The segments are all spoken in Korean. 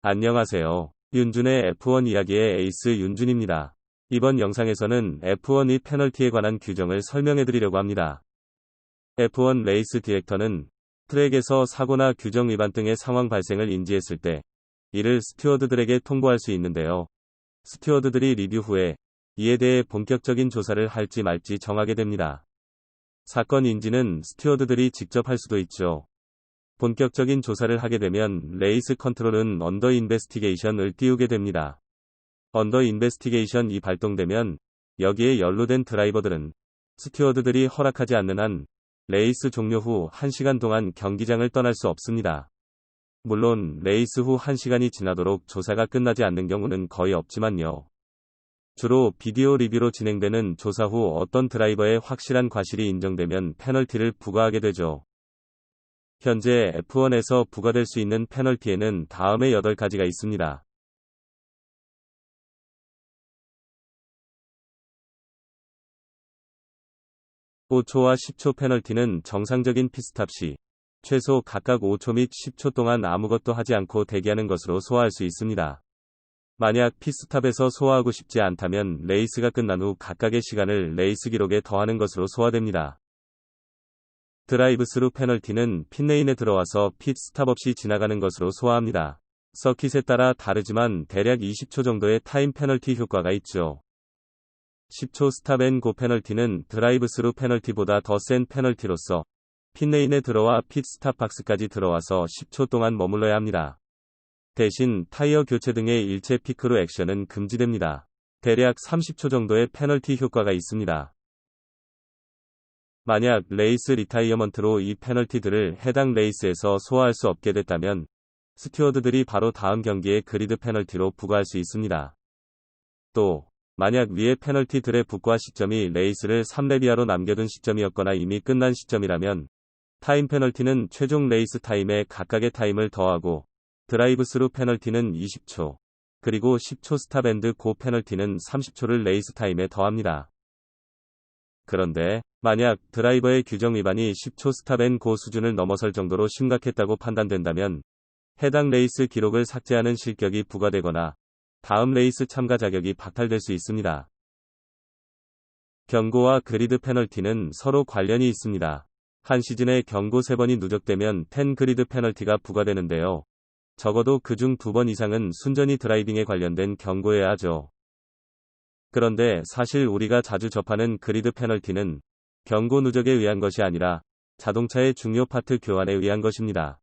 안녕하세요. 윤준의 F1 이야기의 에이스 윤준입니다. 이번 영상에서는 F1 이 페널티에 관한 규정을 설명해드리려고 합니다. F1 레이스 디렉터는 트랙에서 사고나 규정 위반 등의 상황 발생을 인지했을 때 이를 스튜어드들에게 통보할 수 있는데요. 스튜어드들이 리뷰 후에 이에 대해 본격적인 조사를 할지 말지 정하게 됩니다. 사건 인지는 스튜어드들이 직접 할 수도 있죠. 본격적인 조사를 하게 되면 레이스 컨트롤은 언더 인베스티게이션을 띄우게 됩니다. 언더 인베스티게이션이 발동되면 여기에 연루된 드라이버들은 스튜어드들이 허락하지 않는 한 레이스 종료 후 1시간 동안 경기장을 떠날 수 없습니다. 물론 레이스 후 1시간이 지나도록 조사가 끝나지 않는 경우는 거의 없지만요. 주로 비디오 리뷰로 진행되는 조사 후 어떤 드라이버의 확실한 과실이 인정되면 페널티를 부과하게 되죠. 현재 F1에서 부과될 수 있는 페널티에는 다음의 8가지가 있습니다. (5초와 10초) 페널티는 정상적인 pit스탑 시 최소 각각 5초 및 10초 동안 아무것도 하지 않고 대기하는 것으로 소화할 수 있습니다. 만약 pit스탑에서 소화하고 싶지 않다면 레이스가 끝난 후 각각의 시간을 레이스 기록에 더하는 것으로 소화됩니다. 드라이브스루 페널티는 핏레인에 들어와서 pit스탑 없이 지나가는 것으로 소화합니다. 서킷에 따라 다르지만 대략 20초 정도의 타임 페널티 효과가 있죠. 10초 스탑 앤 고 페널티는 드라이브스루 페널티보다 더 센 페널티로서 핏레인에 들어와 pit스탑 박스까지 들어와서 10초 동안 머물러야 합니다. 대신 타이어 교체 등의 일체 피크로 액션은 금지됩니다. 대략 30초 정도의 페널티 효과가 있습니다. 만약 레이스 리타이어먼트로 이 페널티들을 해당 레이스에서 소화할 수 없게 됐다면 스튜어드들이 바로 다음 경기에 그리드 페널티로 부과할 수 있습니다. 또 만약 위의 페널티들의 부과 시점이 레이스를 3렙 이하로 남겨둔 시점이었거나 이미 끝난 시점이라면 타임 페널티는 최종 레이스 타임에 각각의 타임을 더하고 드라이브스루 페널티는 20초, 그리고 10초 스탑 앤드 고 페널티는 30초를 레이스 타임에 더합니다. 그런데 만약 드라이버의 규정 위반이 10초 스탑 앤 고 수준을 넘어설 정도로 심각했다고 판단된다면 해당 레이스 기록을 삭제하는 실격이 부과되거나 다음 레이스 참가 자격이 박탈될 수 있습니다. 경고와 그리드 페널티는 서로 관련이 있습니다. 한 시즌에 경고 3번이 누적되면 10 그리드 페널티가 부과되는데요. 적어도 그중 2번 이상은 순전히 드라이빙에 관련된 경고여야 하죠. 그런데 사실 우리가 자주 접하는 그리드 페널티는 경고 누적에 의한 것이 아니라 자동차의 중요 파트 교환에 의한 것입니다.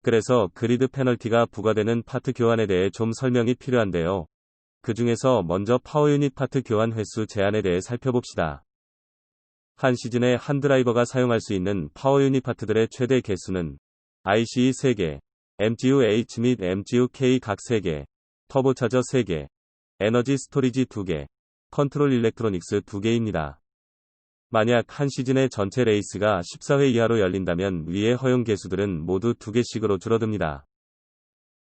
그래서 그리드 페널티가 부과되는 파트 교환에 대해 좀 설명이 필요한데요. 그 중에서 먼저 파워 유닛 파트 교환 횟수 제한에 대해 살펴봅시다. 한 시즌에 한 드라이버가 사용할 수 있는 파워 유닛 파트들의 최대 개수는 ICE 3개, MGU-H 및 MGU-K 각 3개, 터보차저 3개, 에너지 스토리지 2개, 컨트롤 일렉트로닉스 2개입니다. 만약 한 시즌의 전체 레이스가 14회 이하로 열린다면 위의 허용 개수들은 모두 2개씩으로 줄어듭니다.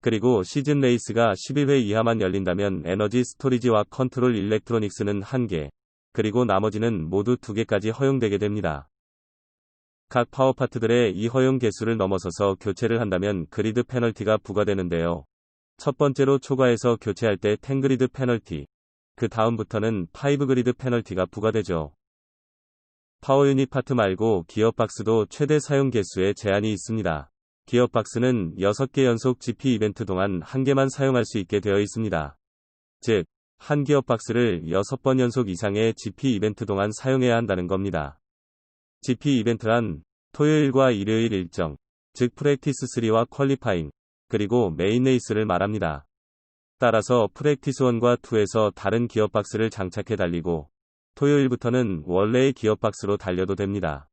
그리고 시즌 레이스가 11회 이하만 열린다면 에너지 스토리지와 컨트롤 일렉트로닉스는 1개, 그리고 나머지는 모두 2개까지 허용되게 됩니다. 각 파워 파트들의 이 허용 개수를 넘어서서 교체를 한다면 그리드 페널티가 부과되는데요. 첫 번째로 초과해서 교체할 때 10 그리드 페널티, 그 다음부터는 5 그리드 페널티가 부과되죠. 파워 유닛 파트 말고 기어박스도 최대 사용 개수에 제한이 있습니다. 기어박스는 6개 연속 GP 이벤트 동안 1개만 사용할 수 있게 되어 있습니다. 즉, 한 기어박스를 6번 연속 이상의 GP 이벤트 동안 사용해야 한다는 겁니다. GP 이벤트란 토요일과 일요일 일정, 즉 프랙티스 3와 퀄리파잉, 그리고 메인 레이스를 말합니다. 따라서 프랙티스 1과 2에서 다른 기어박스를 장착해 달리고 토요일부터는 원래의 기어박스로 달려도 됩니다.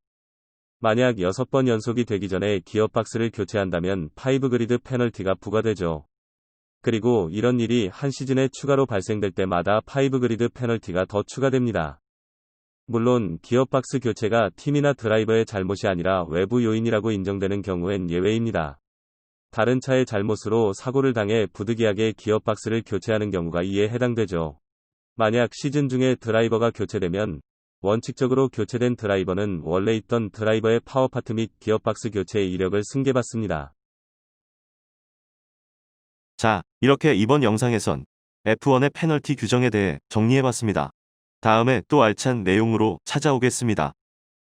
만약 6번 연속이 되기 전에 기어박스를 교체한다면 5 그리드 페널티가 부과되죠. 그리고 이런 일이 한 시즌에 추가로 발생될 때마다 5 그리드 페널티가 더 추가됩니다. 물론 기어박스 교체가 팀이나 드라이버의 잘못이 아니라 외부 요인이라고 인정되는 경우엔 예외입니다. 다른 차의 잘못으로 사고를 당해 부득이하게 기어박스를 교체하는 경우가 이에 해당되죠. 만약 시즌 중에 드라이버가 교체되면 원칙적으로 교체된 드라이버는 원래 있던 드라이버의 파워 파트 및 기어박스 교체의 이력을 승계받습니다. 자, 이렇게 이번 영상에선 F1의 페널티 규정에 대해 정리해봤습니다. 다음에 또 알찬 내용으로 찾아오겠습니다.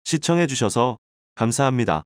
시청해주셔서 감사합니다.